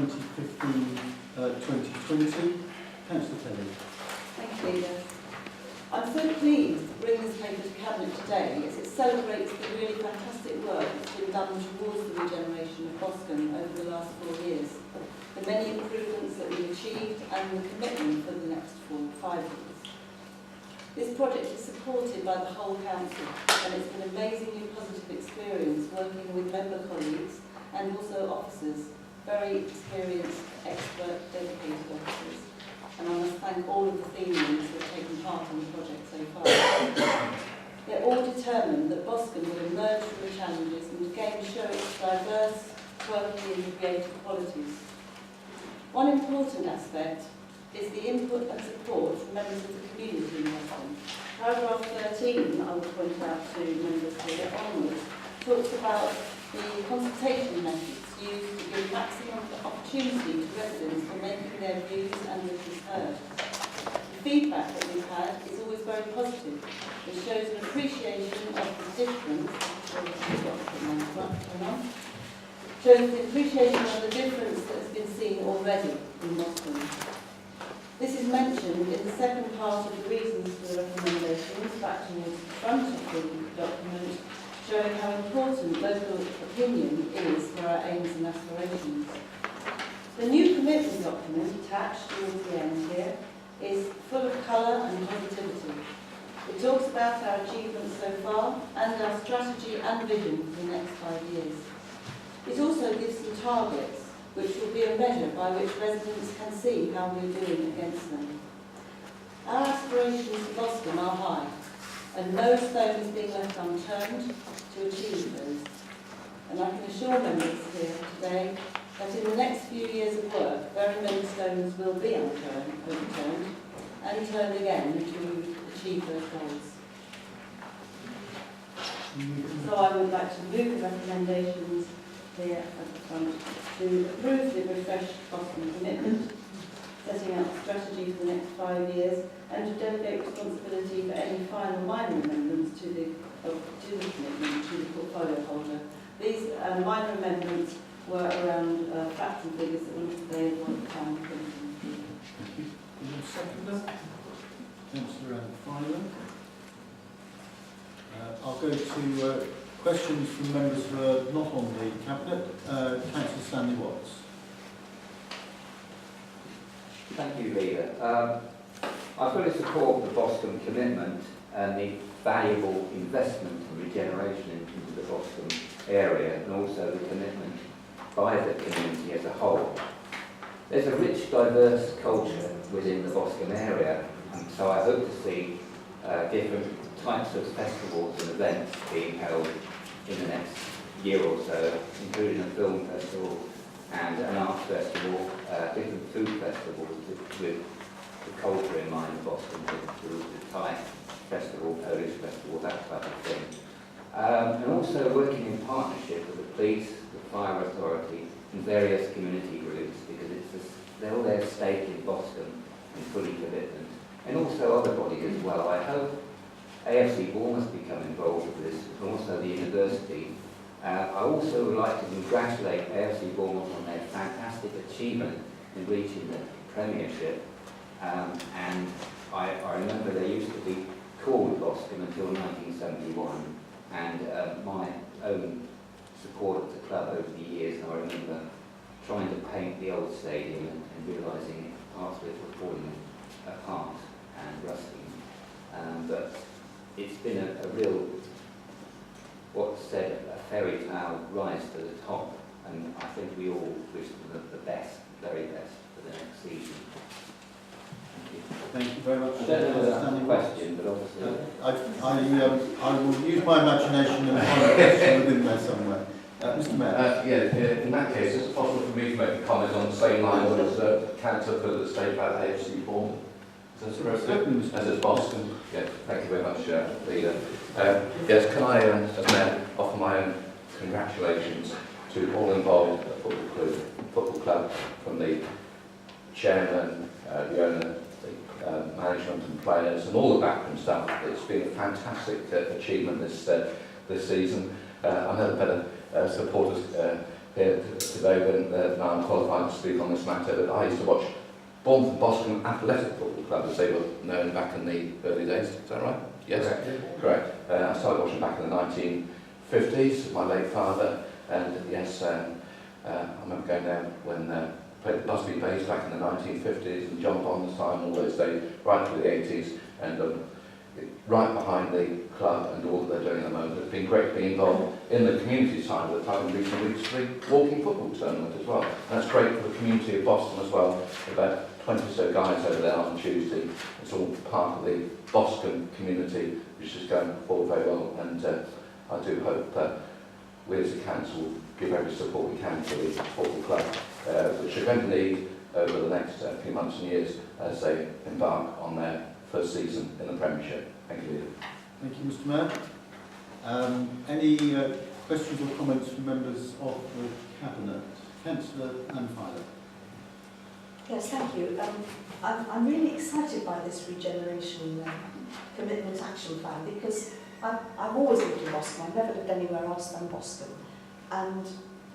2015-2020. Councillor Kelly. Thank you, Leader. I'm so pleased to bring this paper to Cabinet today as it celebrates the really fantastic work that's been done towards the regeneration of Boscombe over the last 4 years, the many improvements that we've achieved and the commitment for the next 5 years. This project is supported by the whole council and it's an amazingly positive experience working with member colleagues and also officers, very experienced, expert, dedicated officers. And I must thank all of the theme leaders who have taken part in the project so far. They're all determined that Boscombe will emerge from the challenges and again show its diverse, quirky and creative qualities. One important aspect is the input and support from members of the community in Boscombe. Paragraph 13, I will point out to members here onwards, talks about the consultation methods used to give maximum opportunity to residents for making their views and wishes heard. The feedback that we've had is always very positive. It shows an appreciation of the difference, shows the appreciation of the difference that has been seen already in Boscombe. This is mentioned in the second part of the reasons for the recommendations, back towards the front of the document, showing how important local opinion is for our aims and aspirations. The new commitment document attached towards the end here is full of colour and positivity. It talks about our achievements so far and our strategy and vision for the next 5 years. It also gives some targets, which will be a measure by which residents can see how we're doing against them. Our aspirations for Boscombe are high, and no stone is being left unturned to achieve those. And I can assure members here today that in the next few years of work, very many stones will be overturned and turned again to achieve those goals. So I would like to move the recommendations here at the front to approve the refreshed Boscombe Commitment, setting out the strategy for the next 5 years, and to delegate responsibility for any final minor amendments to the commitment to the portfolio holder. These minor amendments were around facts and figures that were displayed at one time. Thank you. Seconder. Councillor Filer. I'll go to questions from members who are not on the Cabinet. Councillor Stanley Watts. Thank you, Leader. I fully support the Boscombe Commitment and the valuable investment and regeneration into the Boscombe area, and also the commitment by the community as a whole. There's a rich, diverse culture within the Boscombe area, and so I hope to see different types of festivals and events being held in the next year or so, including a film festival and an arts festival, different food festivals with the culture in mind of Boscombe, the Thai festival, Polish festival, that type of thing. And also working in partnership with the police, the fire authority and various community groups, because they're all their stake in Boscombe and fully commitment. And also other bodies as well. I hope AFC Bournemouth become involved with this, and also the university. I also would like to congratulate AFC Bournemouth on their fantastic achievement in reaching the Premiership. And I remember they used to be called Boscombe until 1971. And my own support of the club over the years, I remember trying to paint the old stadium and realising parts of it were falling apart and rusting. But it's been a real, what's said, a fairy tale rise to the top, and I think we all wish them the best, very best, for the next season. Thank you very much. I don't know whether that's a question, but obviously... I will use my imagination and find a question within there somewhere. Mr Mayor. In that case, is it possible for me to make a comment on the same lines as Councillor for the state about AFC Bournemouth? As it's Boscombe. Yes, thank you very much, Leader. Yes, can I, as Mayor, offer my own congratulations to all involved at the football club, from the chairman, the owner, the management and players, and all the backroom staff. It's been a fantastic achievement this season. I've never better supporters here today than now I'm qualified to speak on this matter, but I used to watch Bournemouth Boscombe Athletic Football Club, as they were known back in the early days. Is that right? Yes? Correct. I started watching back in the 1950s, my late father, and yes, I remember going there when played the Busby Bays back in the 1950s, and John Bond's time, all those days, right through the 80s, and right behind the club and all that they're doing at the moment. It's been great to be involved in the community side of the club and recently reached the walking football tournament as well. And that's great for the community of Boston as well. About 20 or so guys over there on Tuesday. It's all part of the Boscombe community, which is going forward very well. And I do hope we as a council will give every support we can to the football club, which are going to need over the next few months and years as they embark on their first season in the Premiership. Thank you. Thank you, Mr. Mayor. Any questions or comments from members of the Cabinet? Councillor Anfiler. Yes, thank you. I'm really excited by this regeneration commitment action plan because I've always lived in Boscombe. I've never lived anywhere else than Boscombe, and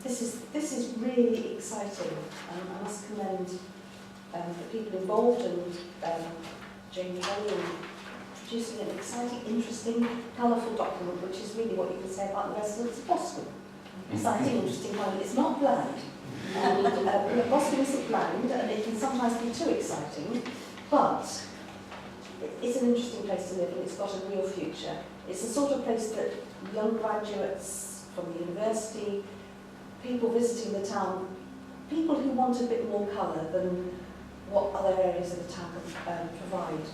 this is really exciting. I must commend the people involved and Jane Kelly in producing an exciting, interesting, colourful document, which is really what you can say about the residents of Boscombe. Exciting, interesting, one. It's not bland. Boscombe isn't bland, and it can sometimes be too exciting, but it's an interesting place to live, and it's got a real future. It's the sort of place that young graduates from the university, people visiting the town, people who want a bit more colour than what other areas of the town provide,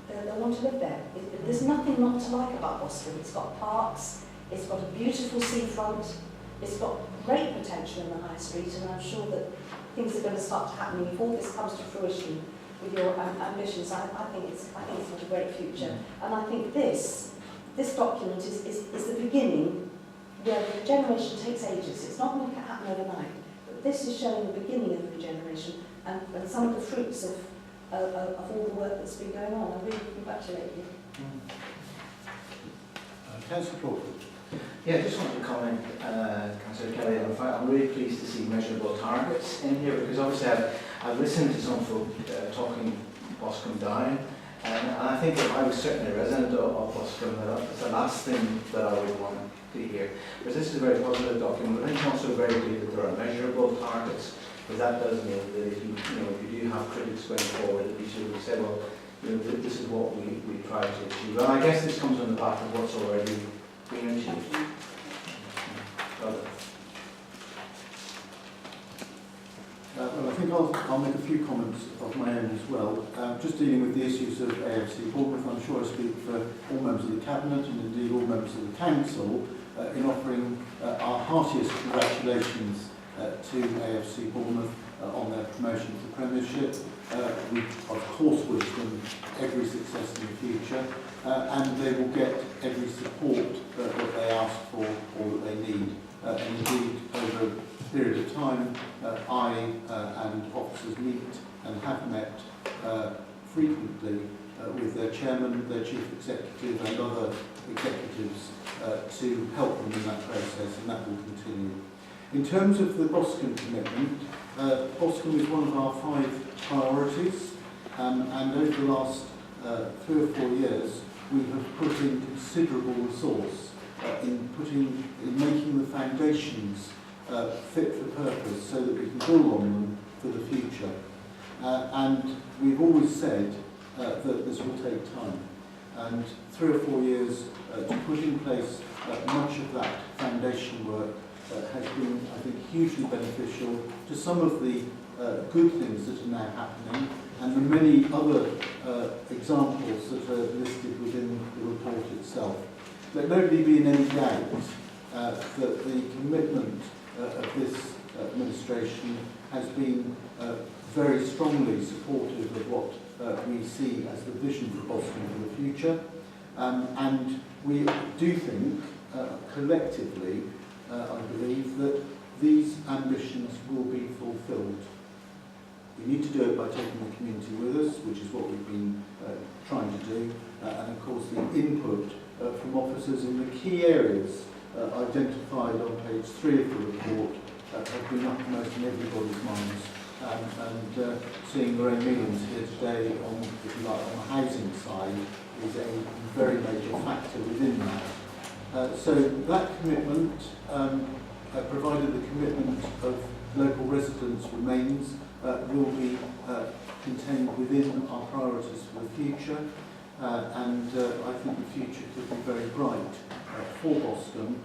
they want to live there. There's nothing not to like about Boscombe. It's got parks, it's got a beautiful seafront, it's got great potential in the high street, and I'm sure that things are going to start happening if all this comes to fruition with your ambitions. I think it's got a great future, and I think this document is the beginning where the regeneration takes ages. It's not going to happen overnight, but this is showing the beginning of the regeneration and some of the fruits of all the work that's been going on. I really congratulate you. Councillor Crawford. Yeah, I just wanted to comment, Councillor Kelly, in fact, I'm really pleased to see measurable targets in here because obviously I've listened to some folk talking Boscombe down, and I think if I was certainly a resident of Boscombe, that's the last thing that I would want to hear. But this is a very positive document, but I think also very clear that there are measurable targets, because that does mean that if you do have critics going forward, that you should say, well, this is what we try to achieve. And I guess this comes on the back of what's already being achieved. Well, I think I'll make a few comments of my own as well. Just dealing with the issues of AFC Bournemouth, I'm sure I speak for all members of the Cabinet and indeed all members of the Council in offering our heartiest congratulations to AFC Bournemouth on their promotion to the Premiership. We of course wish them every success in the future, and they will get every support that they ask for or that they need. And indeed, over a period of time, I and officers meet and have met frequently with their chairman, their chief executive and other executives to help them in that process, and that will continue. In terms of the Boscombe commitment, Boscombe is one of our 5 priorities, and over the last 3 or 4 years we have put in considerable resource in making the foundations fit for purpose so that we can build on them for the future. And we've always said that this will take time, and 3 or 4 years to put in place much of that foundation work has been, I think, hugely beneficial to some of the good things that are now happening and the many other examples that are listed within the report itself. Let nobody be in any doubt that the commitment of this administration has been very strongly supportive of what we see as the vision for Boscombe for the future, and we do think collectively, I believe, that these ambitions will be fulfilled. We need to do it by taking the community with us, which is what we've been trying to do, and of course the input from officers in the key areas identified on page 3 of the report have been uppermost in everybody's minds. And seeing Lorraine Mealings here today on, if you like, on the housing side is a very major factor within that. So that commitment, provided the commitment of local residents remains, will be contained within our priorities for the future. And I think the future could be very bright for Boscombe,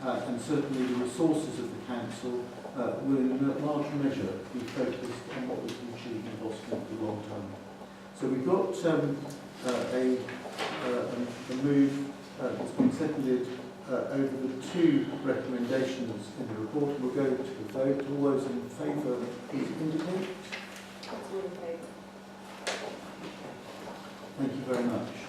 and certainly the resources of the council will in a large measure be focused on what we can achieve in Boscombe for the long term. So we've got a move that's been seconded over the two recommendations in the report. We'll go to the vote. All those in favour, please indicate. That's all in favour. Thank you very much.